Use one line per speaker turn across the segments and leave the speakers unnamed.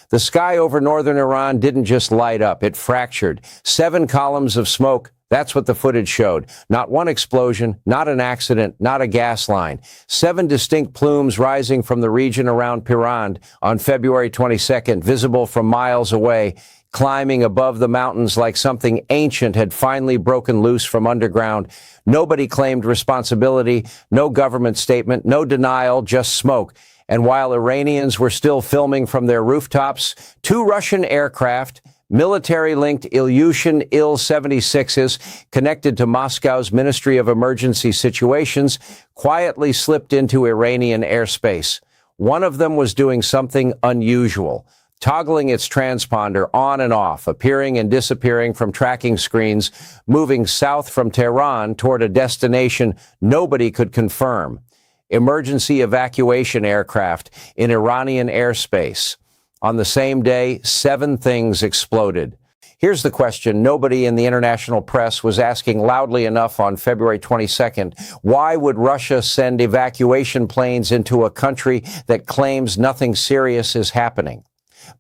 The sky over northern Iran didn't just light up, it fractured. 7 columns of smoke. That's what the footage showed. Not one explosion, not an accident, not a gas line. 7 distinct plumes rising from the region around Pirand on February 22nd, visible from miles away, climbing above the mountains like something ancient had finally broken loose from underground. Nobody claimed responsibility, no government statement, no denial, just smoke. And while Iranians were still filming from their rooftops, 2 Russian aircraft, military-linked Ilyushin Il-76s connected to Moscow's Ministry of Emergency Situations quietly slipped into Iranian airspace. One of them was doing something unusual, toggling its transponder on and off, appearing and disappearing from tracking screens, moving south from Tehran toward a destination nobody could confirm. Emergency evacuation aircraft in Iranian airspace. On the same day, 7 things exploded. Here's the question nobody in the international press was asking loudly enough on February 22nd. Why would Russia send evacuation planes into a country that claims nothing serious is happening?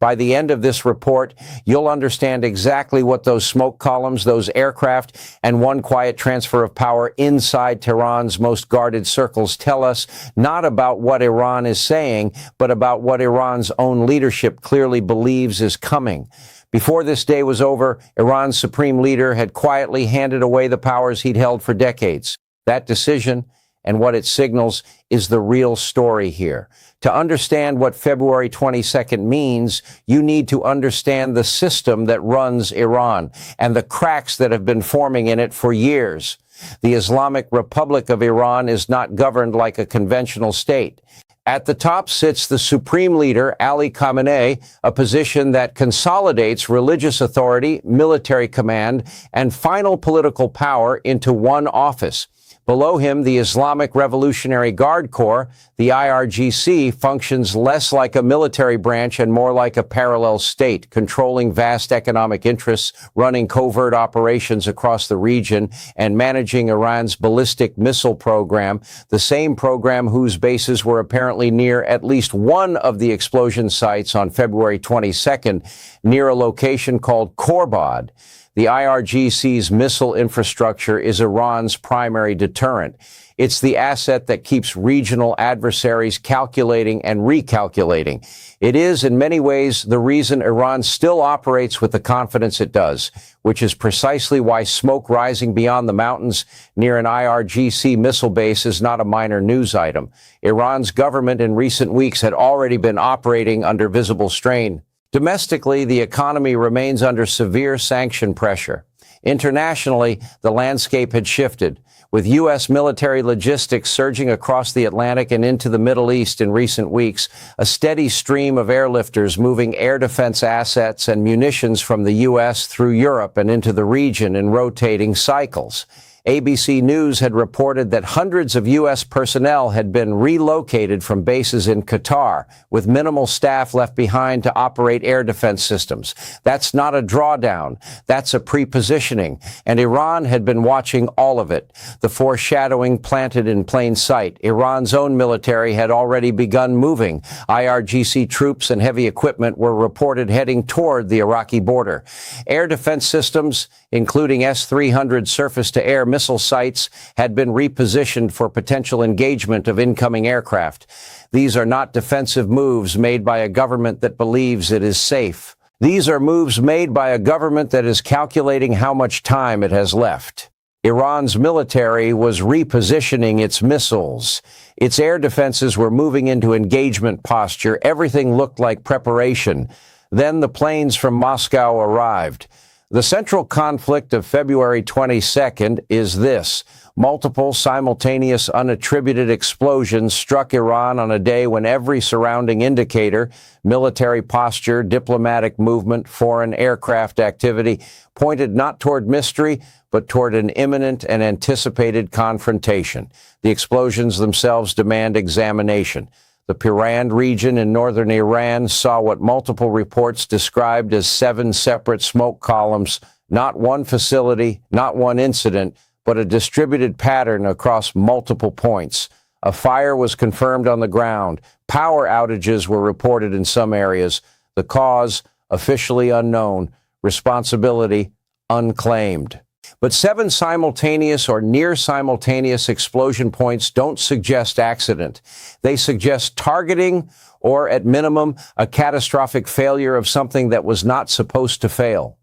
By the end of this report, you'll understand exactly what those smoke columns, those aircraft, and one quiet transfer of power inside Tehran's most guarded circles tell us, not about what Iran is saying, but about what Iran's own leadership clearly believes is coming. Before this day was over, Iran's supreme leader had quietly handed away the powers he'd held for decades. That decision and what it signals is the real story here. To understand what February 22nd means, you need to understand the system that runs Iran and the cracks that have been forming in it for years. The Islamic Republic of Iran is not governed like a conventional state. At the top sits the supreme leader, Ali Khamenei, a position that consolidates religious authority, military command, and final political power into one office. Below him, the Islamic Revolutionary Guard Corps, the IRGC, functions less like a military branch and more like a parallel state, controlling vast economic interests, running covert operations across the region, and managing Iran's ballistic missile program, the same program whose bases were apparently near at least one of the explosion sites on February 22nd, near a location called Khorbad. The IRGC's missile infrastructure is Iran's primary deterrent. It's the asset that keeps regional adversaries calculating and recalculating. It is, in many ways, the reason Iran still operates with the confidence it does, which is precisely why smoke rising beyond the mountains near an IRGC missile base is not a minor news item. Iran's government in recent weeks had already been operating under visible strain. Domestically, the economy remains under severe sanction pressure. Internationally, the landscape had shifted, with U.S. military logistics surging across the Atlantic and into the Middle East in recent weeks, a steady stream of airlifters moving air defense assets and munitions from the U.S. through Europe and into the region in rotating cycles. ABC News had reported that hundreds of U.S. personnel had been relocated from bases in Qatar, with minimal staff left behind to operate air defense systems. That's not a drawdown. That's a prepositioning. And Iran had been watching all of it. The foreshadowing planted in plain sight. Iran's own military had already begun moving. IRGC troops and heavy equipment were reported heading toward the Iraqi border. Air defense systems, including S-300 surface-to-air missile sites, had been repositioned for potential engagement of incoming aircraft. These are not defensive moves made by a government that believes it is safe. These are moves made by a government that is calculating how much time it has left. Iran's military was repositioning its missiles. Its air defenses were moving into engagement posture. Everything looked like preparation. Then the planes from Moscow arrived. The central conflict of February 22nd is this. Multiple simultaneous unattributed explosions struck Iran on a day when every surrounding indicator, military posture, diplomatic movement, foreign aircraft activity, pointed not toward mystery, but toward an imminent and anticipated confrontation. The explosions themselves demand examination. The Pirand region in northern Iran saw what multiple reports described as 7 separate smoke columns, not one facility, not one incident, but a distributed pattern across multiple points. A fire was confirmed on the ground. Power outages were reported in some areas. The cause, officially unknown. Responsibility, unclaimed. But 7 simultaneous or near simultaneous explosion points don't suggest accident. They suggest targeting or, at minimum, a catastrophic failure of something that was not supposed to fail.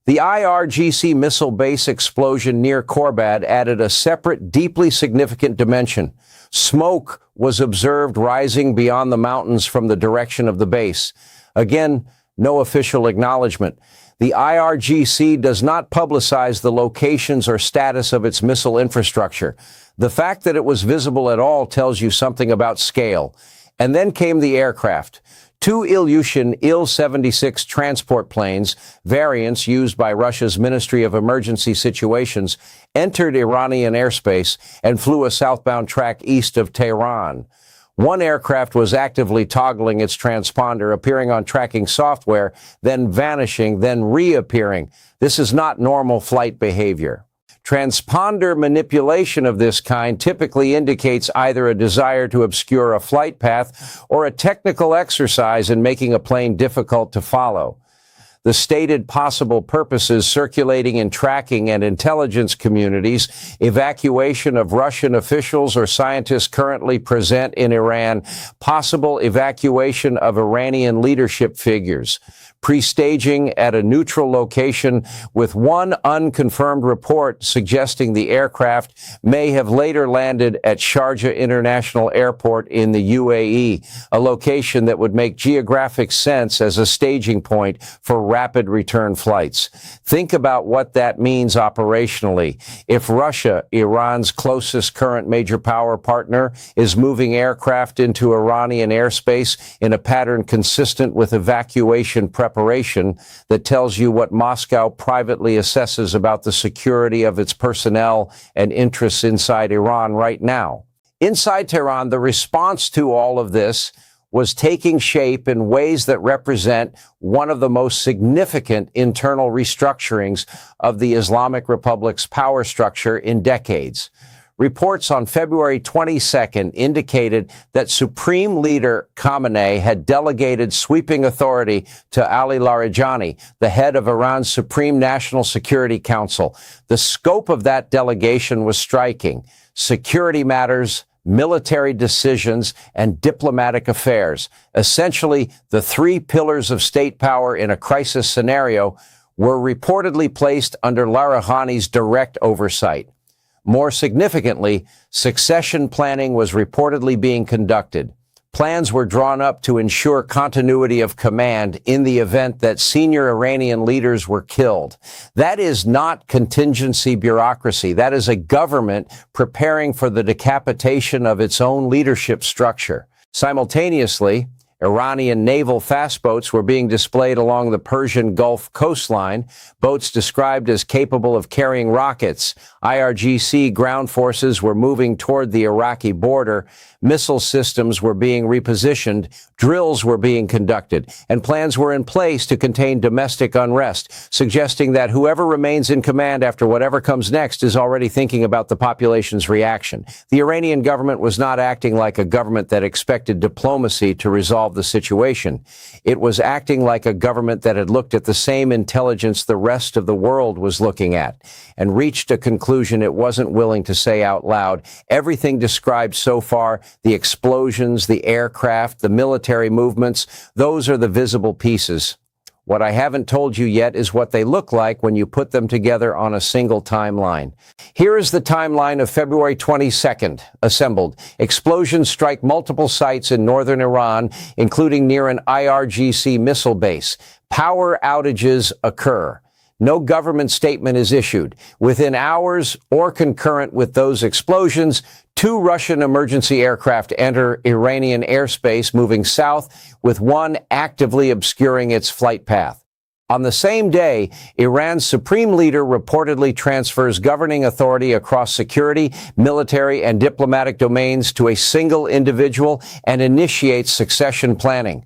The IRGC missile base explosion near Korbad added a separate, deeply significant dimension. Smoke was observed rising beyond the mountains from the direction of the base. Again, no official acknowledgement. The IRGC does not publicize the locations or status of its missile infrastructure. The fact that it was visible at all tells you something about scale. And then came the aircraft. 2 Ilyushin Il-76 transport planes, variants used by Russia's Ministry of Emergency Situations, entered Iranian airspace and flew a southbound track east of Tehran. One aircraft was actively toggling its transponder, appearing on tracking software, then vanishing, then reappearing. This is not normal flight behavior. Transponder manipulation of this kind typically indicates either a desire to obscure a flight path or a technical exercise in making a plane difficult to follow. The stated possible purposes circulating in tracking and intelligence communities, evacuation of Russian officials or scientists currently present in Iran, possible evacuation of Iranian leadership figures, pre-staging at a neutral location, with one unconfirmed report suggesting the aircraft may have later landed at Sharjah International Airport in the UAE, a location that would make geographic sense as a staging point for rapid return flights. Think about what that means operationally. If Russia, Iran's closest current major power partner, is moving aircraft into Iranian airspace in a pattern consistent with evacuation preparation that tells you what Moscow privately assesses about the security of its personnel and interests inside Iran right now. Inside Tehran, the response to all of this was taking shape in ways that represent one of the most significant internal restructurings of the Islamic Republic's power structure in decades. Reports on February 22nd indicated that Supreme Leader Khamenei had delegated sweeping authority to Ali Larijani, the head of Iran's Supreme National Security Council. The scope of that delegation was striking. Security matters, military decisions, and diplomatic affairs. Essentially, the 3 pillars of state power in a crisis scenario were reportedly placed under Larijani's direct oversight. More significantly, succession planning was reportedly being conducted. Plans were drawn up to ensure continuity of command in the event that senior Iranian leaders were killed. That is not contingency bureaucracy. That is a government preparing for the decapitation of its own leadership structure. Simultaneously, Iranian naval fast boats were being displayed along the Persian Gulf coastline, boats described as capable of carrying rockets. IRGC ground forces were moving toward the Iraqi border. Missile systems were being repositioned. Drills were being conducted, and plans were in place to contain domestic unrest, suggesting that whoever remains in command after whatever comes next is already thinking about the population's reaction. The Iranian government was not acting like a government that expected diplomacy to resolve the situation. It was acting like a government that had looked at the same intelligence the rest of the world was looking at and reached a conclusion it wasn't willing to say out loud. Everything described so far, the explosions, the aircraft, the military movements, those are the visible pieces. What I haven't told you yet is what they look like when you put them together on a single timeline. Here is the timeline of February 22nd, assembled. Explosions strike multiple sites in northern Iran, including near an IRGC missile base. Power outages occur. No government statement is issued. Within hours or concurrent with those explosions, 2 Russian emergency aircraft enter Iranian airspace moving south, with one actively obscuring its flight path. On the same day, Iran's supreme leader reportedly transfers governing authority across security, military, and diplomatic domains to a single individual and initiates succession planning.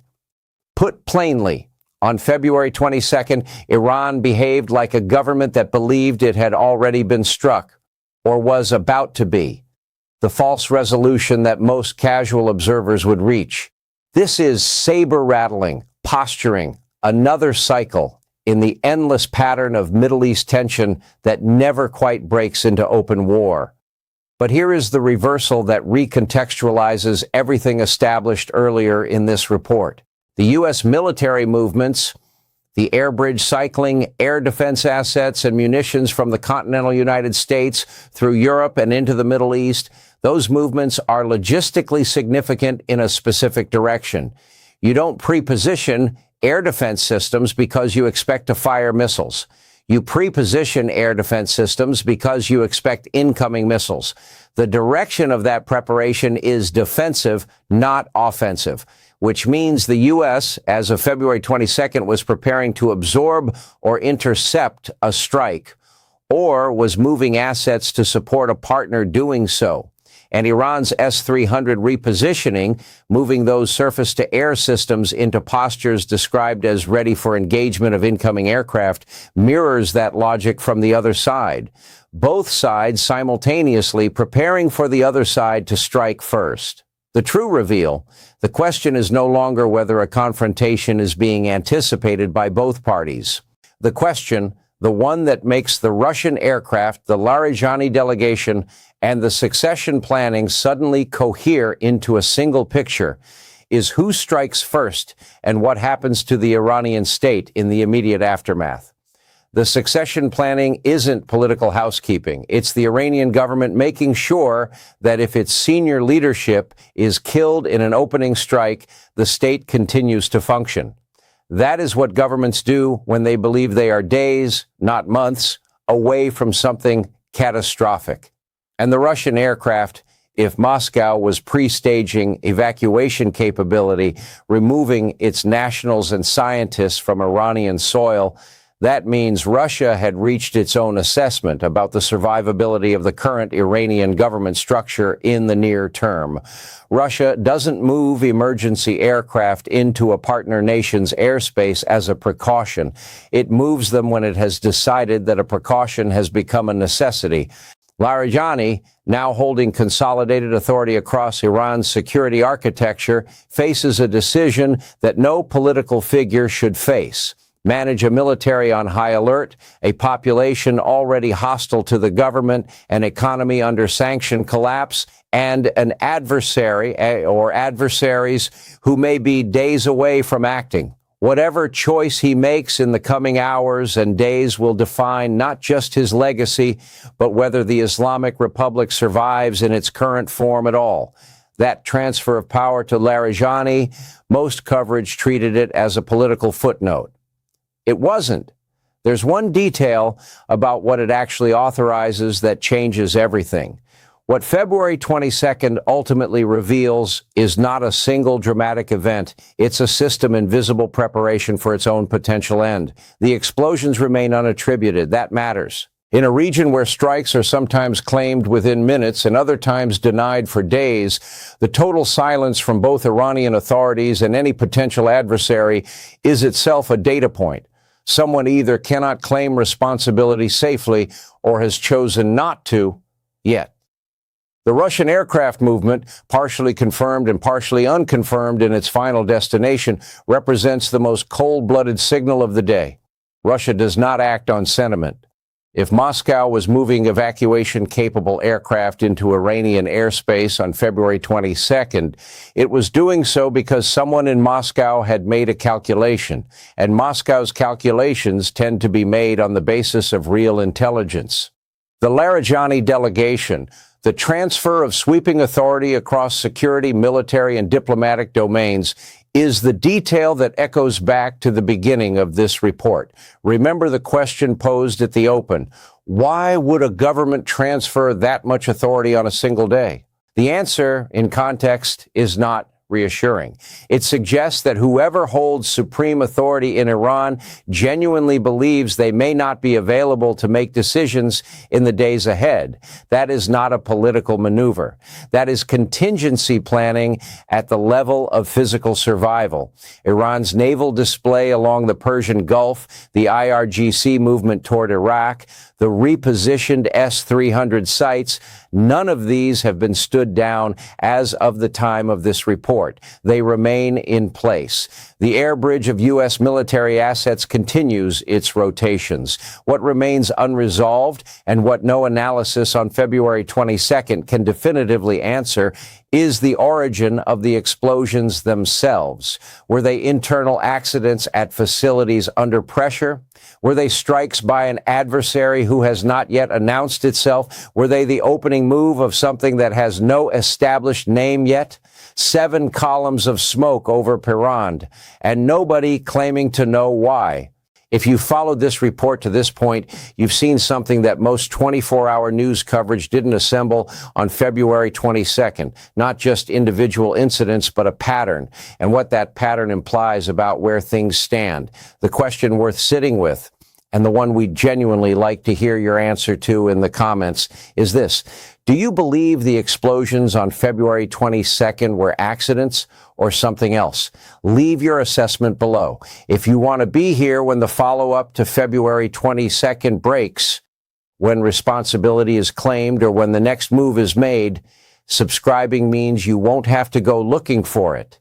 Put plainly, on February 22nd, Iran behaved like a government that believed it had already been struck, or was about to be. The false resolution that most casual observers would reach. This is saber-rattling, Posturing, another cycle in the endless pattern of Middle East tension that never quite breaks into open war. But here is the reversal that recontextualizes everything established earlier in this report. The U.S. military movements, the air bridge cycling, air defense assets, and munitions from the continental United States through Europe and into the Middle East, those movements are logistically significant in a specific direction. You don't preposition air defense systems because you expect to fire missiles. You preposition air defense systems because you expect incoming missiles. The direction of that preparation is defensive, not offensive, which means the U.S., as of February 22nd, was preparing to absorb or intercept a strike, or was moving assets to support a partner doing so. And Iran's S-300 repositioning, moving those surface-to-air systems into postures described as ready for engagement of incoming aircraft, mirrors that logic from the other side. Both sides simultaneously preparing for the other side to strike first. The true reveal: the question is no longer whether a confrontation is being anticipated by both parties. The question, the one that makes the Russian aircraft, the Larijani delegation, and the succession planning suddenly cohere into a single picture, is who strikes first and what happens to the Iranian state in the immediate aftermath. The succession planning isn't political housekeeping. It's the Iranian government making sure that if its senior leadership is killed in an opening strike, the state continues to function. That is what governments do when they believe they are days, not months, away from something catastrophic. And the Russian aircraft, if Moscow was pre-staging evacuation capability, removing its nationals and scientists from Iranian soil, that means Russia had reached its own assessment about the survivability of the current Iranian government structure in the near term. Russia doesn't move emergency aircraft into a partner nation's airspace as a precaution. It moves them when it has decided that a precaution has become a necessity. Larijani, now holding consolidated authority across Iran's security architecture, faces a decision that no political figure should face: manage a military on high alert, a population already hostile to the government, an economy under sanction collapse, and an adversary or adversaries who may be days away from acting. Whatever choice he makes in the coming hours and days will define not just his legacy, but whether the Islamic Republic survives in its current form at all. That transfer of power to Larijani, most coverage treated it as a political footnote. It wasn't. There's one detail about what it actually authorizes that changes everything. What February 22nd ultimately reveals is not a single dramatic event. It's a system in visible preparation for its own potential end. The explosions remain unattributed. That matters. In a region where strikes are sometimes claimed within minutes and other times denied for days, the total silence from both Iranian authorities and any potential adversary is itself a data point. Someone either cannot claim responsibility safely or has chosen not to yet. The Russian aircraft movement, partially confirmed and partially unconfirmed in its final destination, represents the most cold-blooded signal of the day. Russia does not act on sentiment. If Moscow was moving evacuation-capable aircraft into Iranian airspace on February 22nd, it was doing so because someone in Moscow had made a calculation, and Moscow's calculations tend to be made on the basis of real intelligence. The Larijani delegation, the transfer of sweeping authority across security, military, and diplomatic domains, is the detail that echoes back to the beginning of this report. Remember the question posed at the open: why would a government transfer that much authority on a single day? The answer, in context, is not reassuring. It suggests that whoever holds supreme authority in Iran genuinely believes they may not be available to make decisions in the days ahead. That is not a political maneuver. That is contingency planning at the level of physical survival. Iran's naval display along the Persian Gulf, the IRGC movement toward Iraq, the repositioned S-300 sites, none of these have been stood down as of the time of this report. report. They remain in place. The air bridge of U.S. military assets continues its rotations. What remains unresolved and what no analysis on February 22nd can definitively answer is the origin of the explosions themselves. Were they internal accidents at facilities under pressure? Were they strikes by an adversary who has not yet announced itself? Were they the opening move of something that has no established name yet? 7 columns of smoke over Piran, and nobody claiming to know why. If you followed this report to this point, you've seen something that most 24-hour news coverage didn't assemble on February 22nd. Not just individual incidents, but a pattern, and what that pattern implies about where things stand. The question worth sitting with, and the one we'd genuinely like to hear your answer to in the comments, is this. Do you believe the explosions on February 22nd were accidents or something else? Leave your assessment below. If you want to be here when the follow-up to February 22nd breaks, when responsibility is claimed or when the next move is made, subscribing means you won't have to go looking for it.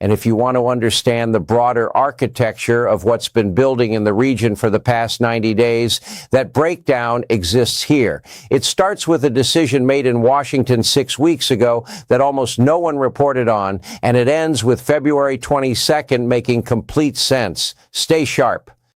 And if you want to understand the broader architecture of what's been building in the region for the past 90 days, that breakdown exists here. It starts with a decision made in Washington 6 weeks ago that almost no one reported on, and it ends with February 22nd making complete sense. Stay sharp.